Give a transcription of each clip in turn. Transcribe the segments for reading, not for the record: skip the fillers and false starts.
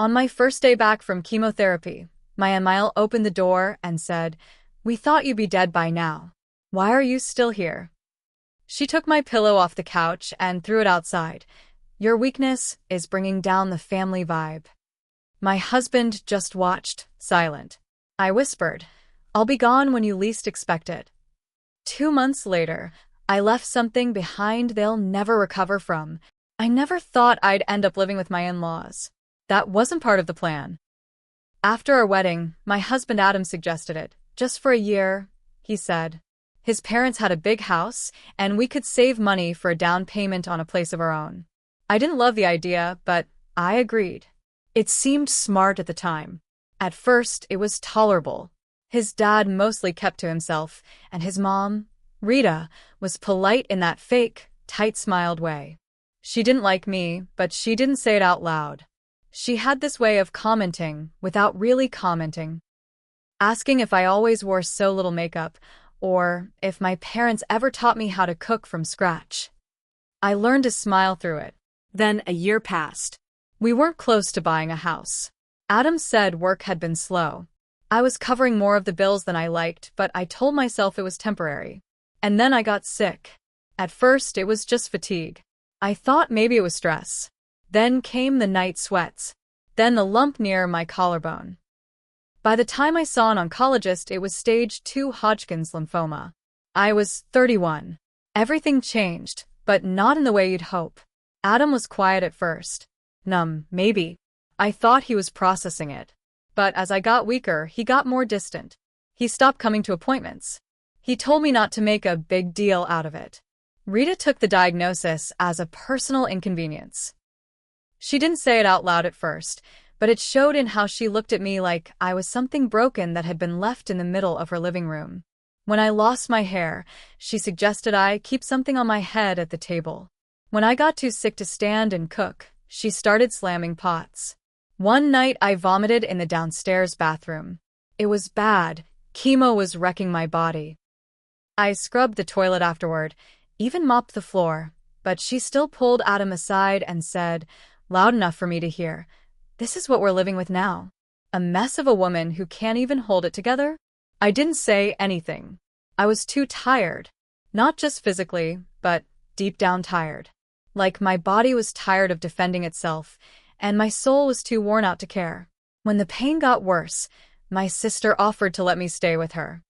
On my first day back from chemotherapy, my Emile opened the door and said, "We thought you'd be dead by now. Why are you still here?" She took my pillow off the couch and threw it outside. "Your weakness is bringing down the family vibe." My husband just watched, silent. I whispered, "I'll be gone when you least expect it." 2 months later, I left something behind they'll never recover from. I never thought I'd end up living with my in-laws. That wasn't part of the plan. After our wedding, my husband Adam suggested it. Just for a year, he said. His parents had a big house, and we could save money for a down payment on a place of our own. I didn't love the idea, but I agreed. It seemed smart at the time. At first, it was tolerable. His dad mostly kept to himself, and his mom, Rita, was polite in that fake, tight-smiled way. She didn't like me, but she didn't say it out loud. She had this way of commenting without really commenting. Asking if I always wore so little makeup, or if my parents ever taught me how to cook from scratch. I learned to smile through it. Then a year passed. We weren't close to buying a house. Adam said work had been slow. I was covering more of the bills than I liked, but I told myself it was temporary. And then I got sick. At first, it was just fatigue. I thought maybe it was stress. Then came the night sweats. Then the lump near my collarbone. By the time I saw an oncologist, it was stage 2 Hodgkin's lymphoma. I was 31. Everything changed, but not in the way you'd hope. Adam was quiet at first. Numb, maybe. I thought he was processing it. But as I got weaker, he got more distant. He stopped coming to appointments. He told me not to make a big deal out of it. Rita took the diagnosis as a personal inconvenience. She didn't say it out loud at first, but it showed in how she looked at me like I was something broken that had been left in the middle of her living room. When I lost my hair, she suggested I keep something on my head at the table. When I got too sick to stand and cook, she started slamming pots. One night I vomited in the downstairs bathroom. It was bad. Chemo was wrecking my body. I scrubbed the toilet afterward, even mopped the floor, but she still pulled Adam aside and said, loud enough for me to hear, "This is what we're living with now. A mess of a woman who can't even hold it together?" I didn't say anything. I was too tired. Not just physically, but deep down tired. Like my body was tired of defending itself, and my soul was too worn out to care. When the pain got worse, my sister offered to let me stay with her.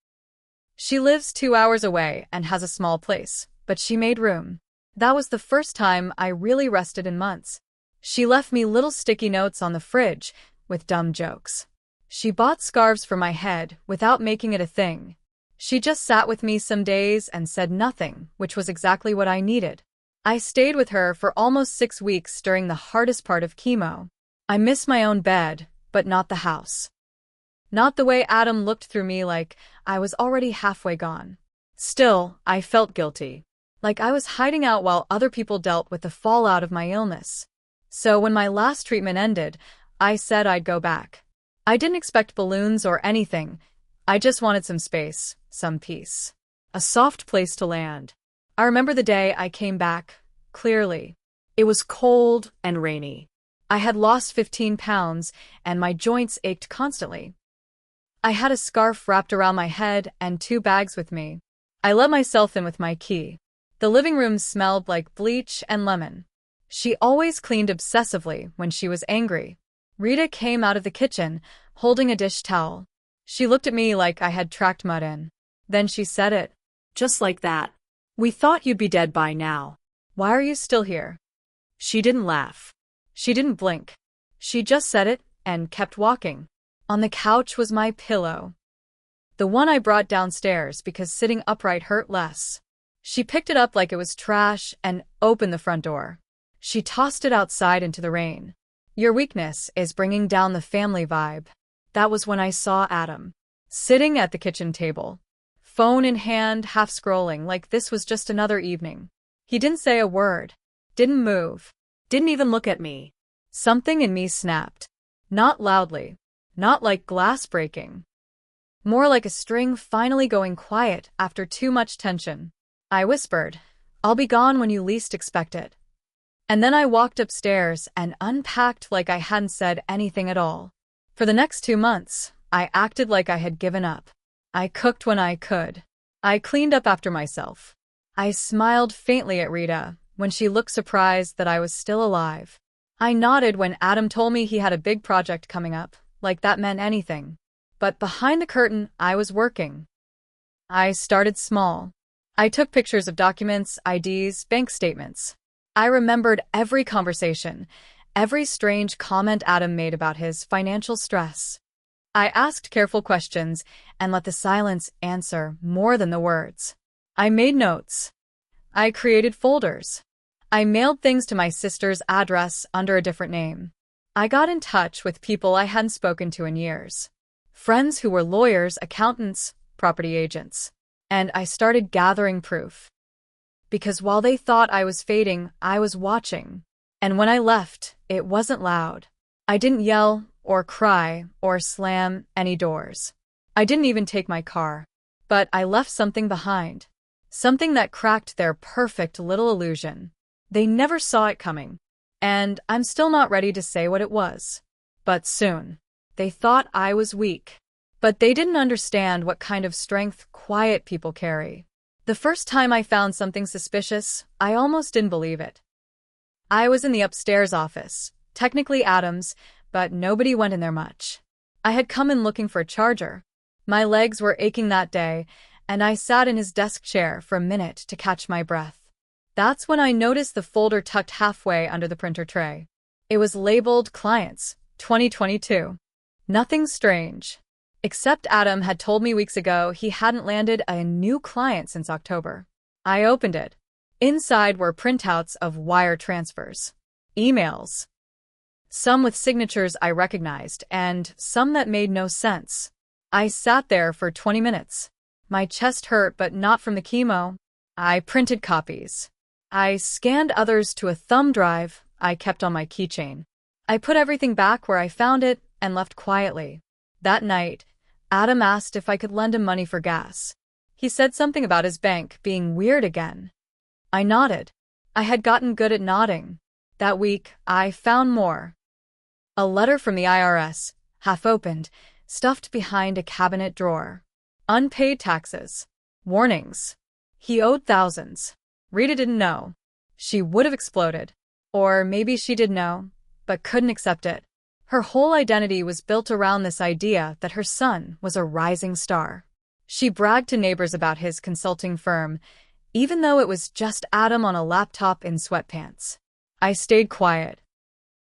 She lives 2 hours away and has a small place, but she made room. That was the first time I really rested in months. She left me little sticky notes on the fridge with dumb jokes. She bought scarves for my head without making it a thing. She just sat with me some days and said nothing, which was exactly what I needed. I stayed with her for almost 6 weeks during the hardest part of chemo. I miss my own bed, but not the house. Not the way Adam looked through me like I was already halfway gone. Still, I felt guilty. Like I was hiding out while other people dealt with the fallout of my illness. So when my last treatment ended, I said I'd go back. I didn't expect balloons or anything. I just wanted some space, some peace. A soft place to land. I remember the day I came back, clearly. It was cold and rainy. I had lost 15 pounds, and my joints ached constantly. I had a scarf wrapped around my head and 2 bags with me. I let myself in with my key. The living room smelled like bleach and lemon. She always cleaned obsessively when she was angry. Rita came out of the kitchen, holding a dish towel. She looked at me like I had tracked mud in. Then she said it. Just like that. "We thought you'd be dead by now. Why are you still here?" She didn't laugh. She didn't blink. She just said it and kept walking. On the couch was my pillow. The one I brought downstairs because sitting upright hurt less. She picked it up like it was trash and opened the front door. She tossed it outside into the rain. "Your weakness is bringing down the family vibe." That was when I saw Adam. Sitting at the kitchen table. Phone in hand, half scrolling like this was just another evening. He didn't say a word. Didn't move. Didn't even look at me. Something in me snapped. Not loudly. Not like glass breaking. More like a string finally going quiet after too much tension. I whispered, "I'll be gone when you least expect it." And then I walked upstairs and unpacked like I hadn't said anything at all. For the next 2 months, I acted like I had given up. I cooked when I could. I cleaned up after myself. I smiled faintly at Rita when she looked surprised that I was still alive. I nodded when Adam told me he had a big project coming up, like that meant anything. But behind the curtain, I was working. I started small. I took pictures of documents, IDs, bank statements. I remembered every conversation, every strange comment Adam made about his financial stress. I asked careful questions and let the silence answer more than the words. I made notes. I created folders. I mailed things to my sister's address under a different name. I got in touch with people I hadn't spoken to in years. Friends who were lawyers, accountants, property agents. And I started gathering proof. Because while they thought I was fading, I was watching. And when I left, it wasn't loud. I didn't yell or cry or slam any doors. I didn't even take my car. But I left something behind. Something that cracked their perfect little illusion. They never saw it coming. And I'm still not ready to say what it was. But soon. They thought I was weak. But they didn't understand what kind of strength quiet people carry. The first time I found something suspicious, I almost didn't believe it. I was in the upstairs office, technically Adam's, but nobody went in there much. I had come in looking for a charger. My legs were aching that day, and I sat in his desk chair for a minute to catch my breath. That's when I noticed the folder tucked halfway under the printer tray. It was labeled Clients, 2022. Nothing strange. Except Adam had told me weeks ago he hadn't landed a new client since October. I opened it. Inside were printouts of wire transfers, emails. Some with signatures I recognized, and some that made no sense. I sat there for 20 minutes. My chest hurt, but not from the chemo. I printed copies. I scanned others to a thumb drive I kept on my keychain. I put everything back where I found it and left quietly. That night, Adam asked if I could lend him money for gas. He said something about his bank being weird again. I nodded. I had gotten good at nodding. That week, I found more. A letter from the IRS, half opened, stuffed behind a cabinet drawer. Unpaid taxes. Warnings. He owed thousands. Rita didn't know. She would have exploded. Or maybe she did know, but couldn't accept it. Her whole identity was built around this idea that her son was a rising star. She bragged to neighbors about his consulting firm, even though it was just Adam on a laptop in sweatpants. I stayed quiet.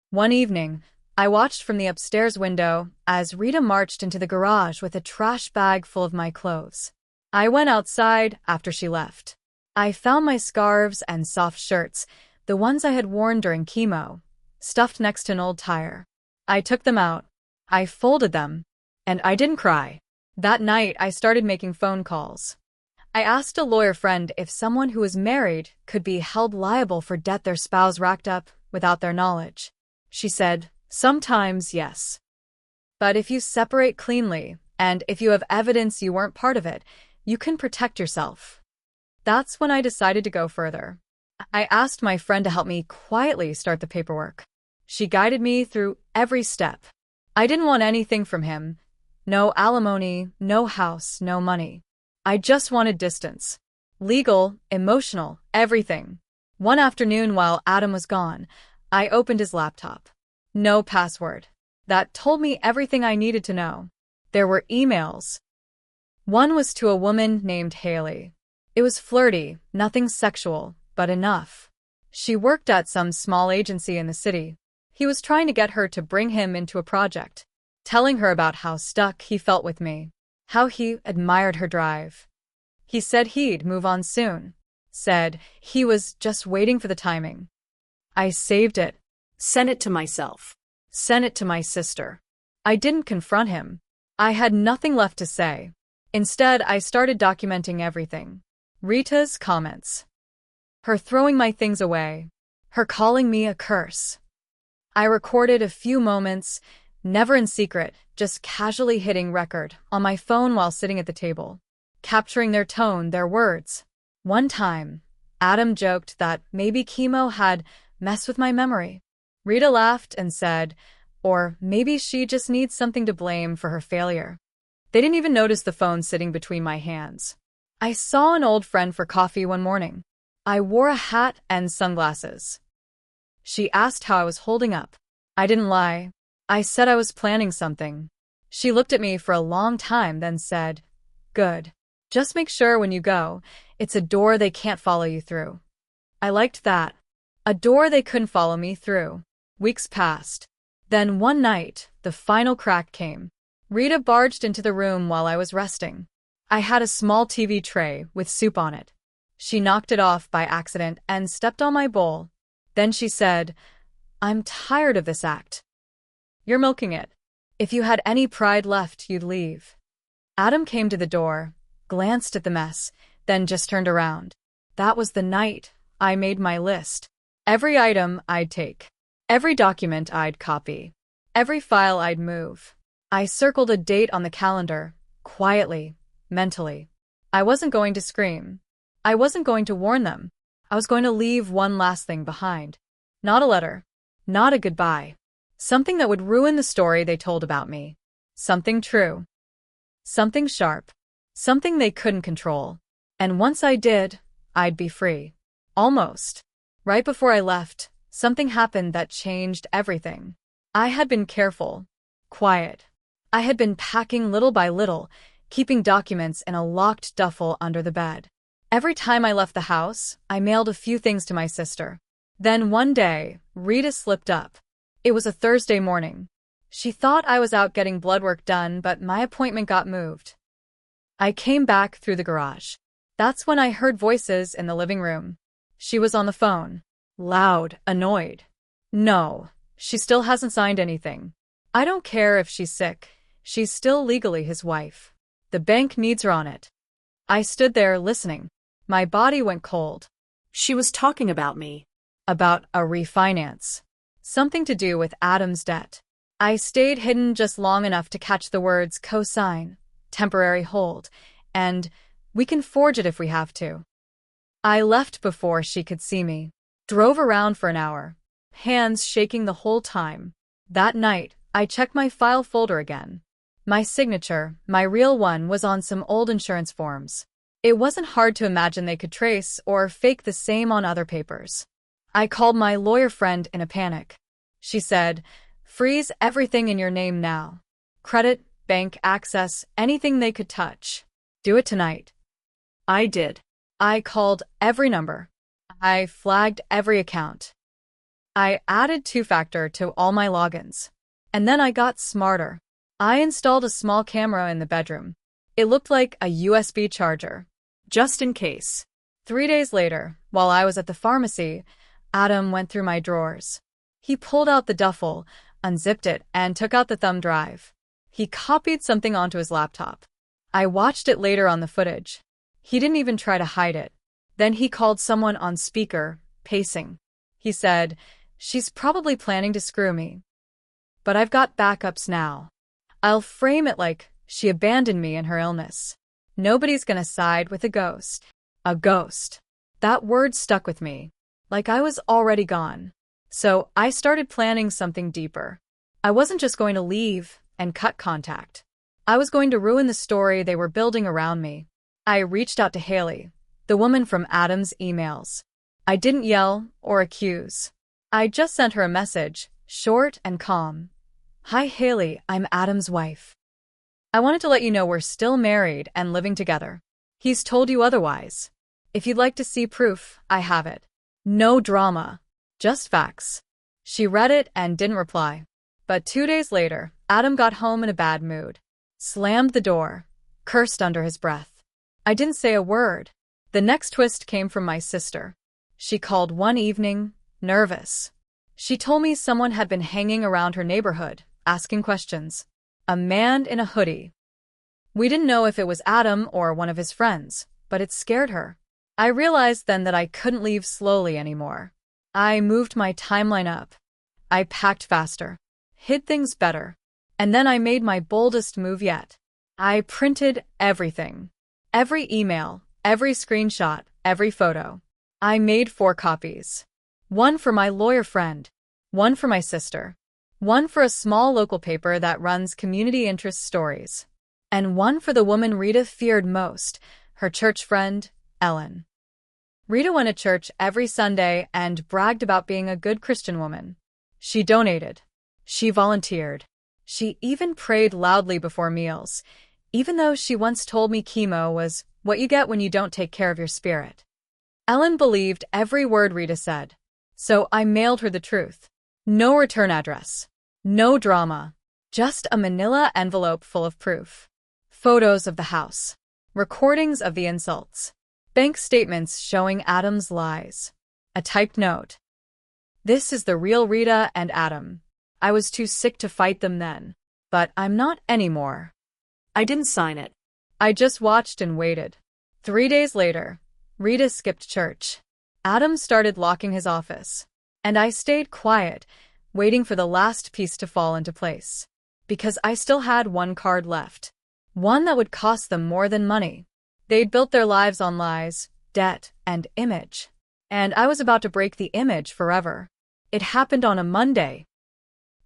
One evening, I watched from the upstairs window as Rita marched into the garage with a trash bag full of my clothes. I went outside after she left. I found my scarves and soft shirts, the ones I had worn during chemo, stuffed next to an old tire. I took them out. I folded them. And I didn't cry. That night, I started making phone calls. I asked a lawyer friend if someone who was married could be held liable for debt their spouse racked up without their knowledge. She said, sometimes yes. But if you separate cleanly, and if you have evidence you weren't part of it, you can protect yourself. That's when I decided to go further. I asked my friend to help me quietly start the paperwork. She guided me through every step. I didn't want anything from him. No alimony, no house, no money. I just wanted distance. Legal, emotional, everything. One afternoon while Adam was gone, I opened his laptop. No password. That told me everything I needed to know. There were emails. One was to a woman named Haley. It was flirty, nothing sexual, but enough. She worked at some small agency in the city. He was trying to get her to bring him into a project, telling her about how stuck he felt with me, how he admired her drive. He said he'd move on soon, said he was just waiting for the timing. I saved it. Sent it to myself. Sent it to my sister. I didn't confront him. I had nothing left to say. Instead, I started documenting everything. Rita's comments. Her throwing my things away. Her calling me a curse. I recorded a few moments, never in secret, just casually hitting record on my phone while sitting at the table, capturing their tone, their words. One time, Adam joked that maybe chemo had mess with my memory. Rita laughed and said, or maybe she just needs something to blame for her failure. They didn't even notice the phone sitting between my hands. I saw an old friend for coffee one morning. I wore a hat and sunglasses. She asked how I was holding up. I didn't lie. I said I was planning something. She looked at me for a long time, then said, "Good. Just make sure when you go, it's a door they can't follow you through." I liked that. A door they couldn't follow me through. Weeks passed. Then one night, the final crack came. Rita barged into the room while I was resting. I had a small TV tray with soup on it. She knocked it off by accident and stepped on my bowl. Then she said, "I'm tired of this act. You're milking it. If you had any pride left, you'd leave." Adam came to the door, glanced at the mess, then just turned around. That was the night I made my list. Every item I'd take. Every document I'd copy. Every file I'd move. I circled a date on the calendar, quietly, mentally. I wasn't going to scream. I wasn't going to warn them. I was going to leave one last thing behind. Not a letter. Not a goodbye. Something that would ruin the story they told about me. Something true. Something sharp. Something they couldn't control. And once I did, I'd be free. Almost. Right before I left, something happened that changed everything. I had been careful. Quiet. I had been packing little by little, keeping documents in a locked duffel under the bed. Every time I left the house, I mailed a few things to my sister. Then one day, Rita slipped up. It was a Thursday morning. She thought I was out getting blood work done, but my appointment got moved. I came back through the garage. That's when I heard voices in the living room. She was on the phone. Loud, annoyed. No, she still hasn't signed anything. I don't care if she's sick. She's still legally his wife. The bank needs her on it. I stood there listening. My body went cold. She was talking about me. About a refinance. Something to do with Adam's debt. I stayed hidden just long enough to catch the words co-sign, temporary hold, and we can forge it if we have to. I left before she could see me. Drove around for an hour, hands shaking the whole time. That night, I checked my file folder again. My signature, my real one, was on some old insurance forms. It wasn't hard to imagine they could trace or fake the same on other papers. I called my lawyer friend in a panic. She said, "Freeze everything in your name now. Credit, bank access, anything they could touch. Do it tonight." I did. I called every number. I flagged every account. I added two-factor to all my logins. And then I got smarter. I installed a small camera in the bedroom. It looked like a USB charger. Just in case. 3 days later, while I was at the pharmacy, Adam went through my drawers. He pulled out the duffel, unzipped it, and took out the thumb drive. He copied something onto his laptop. I watched it later on the footage. He didn't even try to hide it. Then he called someone on speaker, pacing. He said, "She's probably planning to screw me. But I've got backups now. I'll frame it like she abandoned me in her illness. Nobody's gonna side with a ghost." A ghost. That word stuck with me. Like I was already gone. So I started planning something deeper. I wasn't just going to leave and cut contact. I was going to ruin the story they were building around me. I reached out to Haley, the woman from Adam's emails. I didn't yell or accuse. I just sent her a message, short and calm. "Hi Haley, I'm Adam's wife. I wanted to let you know we're still married and living together. He's told you otherwise. If you'd like to see proof, I have it. No drama. Just facts." She read it and didn't reply. But 2 days later, Adam got home in a bad mood. Slammed the door. Cursed under his breath. I didn't say a word. The next twist came from my sister. She called one evening, nervous. She told me someone had been hanging around her neighborhood, asking questions. A man in a hoodie. We didn't know if it was Adam or one of his friends, but it scared her. I realized then that I couldn't leave slowly anymore. I moved my timeline up. I packed faster. Hid things better. And then I made my boldest move yet. I printed everything. Every email, every screenshot, every photo. I made 4 copies. One for my lawyer friend. One for my sister. One for a small local paper that runs community interest stories. And one for the woman Rita feared most, her church friend, Ellen. Rita went to church every Sunday and bragged about being a good Christian woman. She donated. She volunteered. She even prayed loudly before meals, even though she once told me chemo was what you get when you don't take care of your spirit. Ellen believed every word Rita said, so I mailed her the truth. No return address. No drama. Just a manila envelope full of proof. Photos of the house. Recordings of the insults. Bank statements showing Adam's lies. A typed note. This is the real Rita and Adam. I was too sick to fight them then. But I'm not anymore. I didn't sign it. I just watched and waited. 3 days later, Rita skipped church. Adam started locking his office. And I stayed quiet, waiting for the last piece to fall into place. Because I still had one card left. One that would cost them more than money. They'd built their lives on lies, debt, and image. And I was about to break the image forever. It happened on a Monday.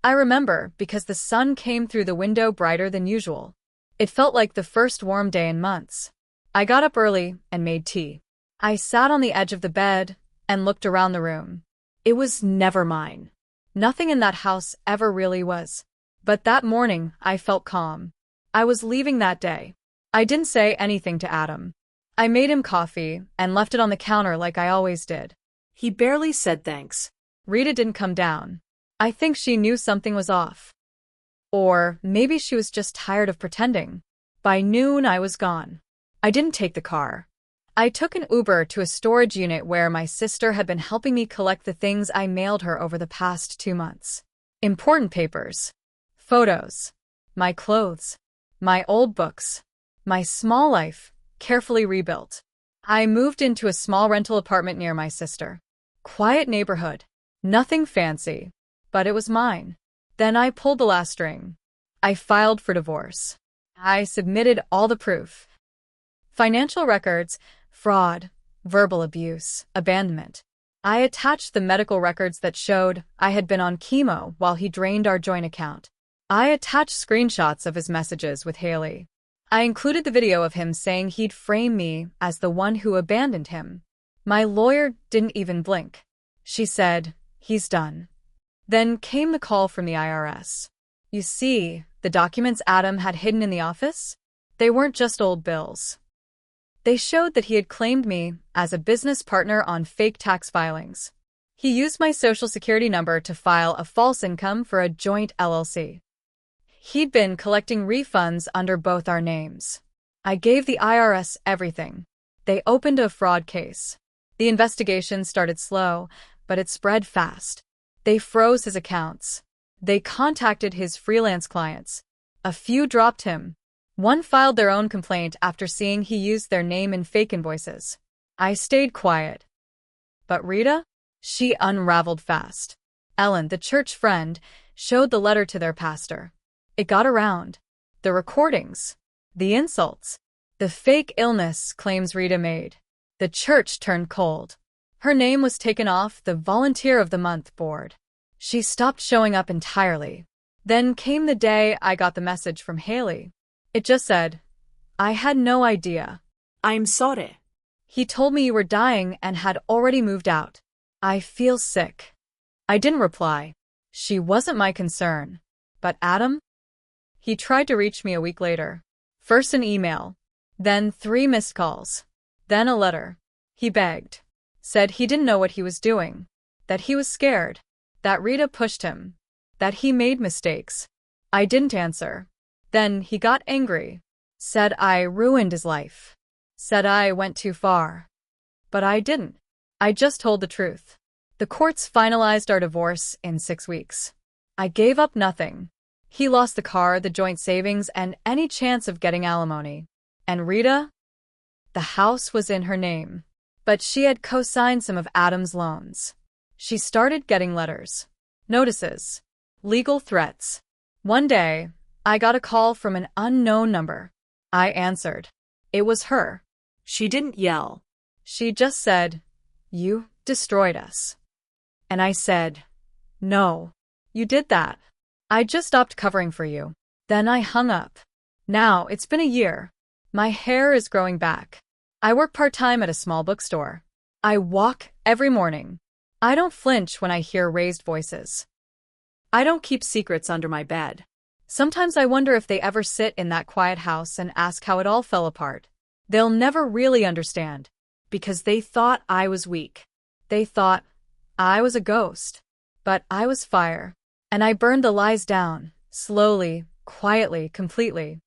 I remember because the sun came through the window brighter than usual. It felt like the first warm day in months. I got up early and made tea. I sat on the edge of the bed and looked around the room. It was never mine. Nothing in that house ever really was. But that morning, I felt calm. I was leaving that day. I didn't say anything to Adam. I made him coffee and left it on the counter like I always did. He barely said thanks. Rita didn't come down. I think she knew something was off. Or maybe she was just tired of pretending. By noon, I was gone. I didn't take the car. I took an Uber to a storage unit where my sister had been helping me collect the things I mailed her over the past 2 months. Important papers. Photos. My clothes. My old books. My small life, carefully rebuilt. I moved into a small rental apartment near my sister. Quiet neighborhood. Nothing fancy. But it was mine. Then I pulled the last string. I filed for divorce. I submitted all the proof. Financial records, fraud, verbal abuse, abandonment. I attached the medical records that showed I had been on chemo while he drained our joint account. I attached screenshots of his messages with Haley. I included the video of him saying he'd frame me as the one who abandoned him. My lawyer didn't even blink. She said, "He's done." Then came the call from the IRS. You see, the documents Adam had hidden in the office? They weren't just old bills. They showed that he had claimed me as a business partner on fake tax filings. He used my social security number to file a false income for a joint LLC. He'd been collecting refunds under both our names. I gave the IRS everything. They opened a fraud case. The investigation started slow, but it spread fast. They froze his accounts. They contacted his freelance clients. A few dropped him. One filed their own complaint after seeing he used their name in fake invoices. I stayed quiet. But Rita? She unraveled fast. Ellen, the church friend, showed the letter to their pastor. It got around. The recordings. The insults. The fake illness claims Rita made. The church turned cold. Her name was taken off the Volunteer of the Month board. She stopped showing up entirely. Then came the day I got the message from Haley. It just said, "I had no idea. I'm sorry. He told me you were dying and had already moved out. I feel sick." I didn't reply. She wasn't my concern. But Adam? He tried to reach me a week later. First an email. Then 3 missed calls. Then a letter. He begged. Said he didn't know what he was doing. That he was scared. That Rita pushed him. That he made mistakes. I didn't answer. Then he got angry. Said I ruined his life. Said I went too far. But I didn't. I just told the truth. The courts finalized our divorce in 6 weeks. I gave up nothing. He lost the car, the joint savings, and any chance of getting alimony. And Rita? The house was in her name. But she had co-signed some of Adam's loans. She started getting letters, notices, legal threats. One day, I got a call from an unknown number. I answered. It was her. She didn't yell. She just said, "You destroyed us." And I said, "No. You did that. I just stopped covering for you." Then I hung up. Now, it's been a year. My hair is growing back. I work part-time at a small bookstore. I walk every morning. I don't flinch when I hear raised voices. I don't keep secrets under my bed. Sometimes I wonder if they ever sit in that quiet house and ask how it all fell apart. They'll never really understand, because they thought I was weak. They thought I was a ghost. But I was fire. And I burned the lies down, slowly, quietly, completely.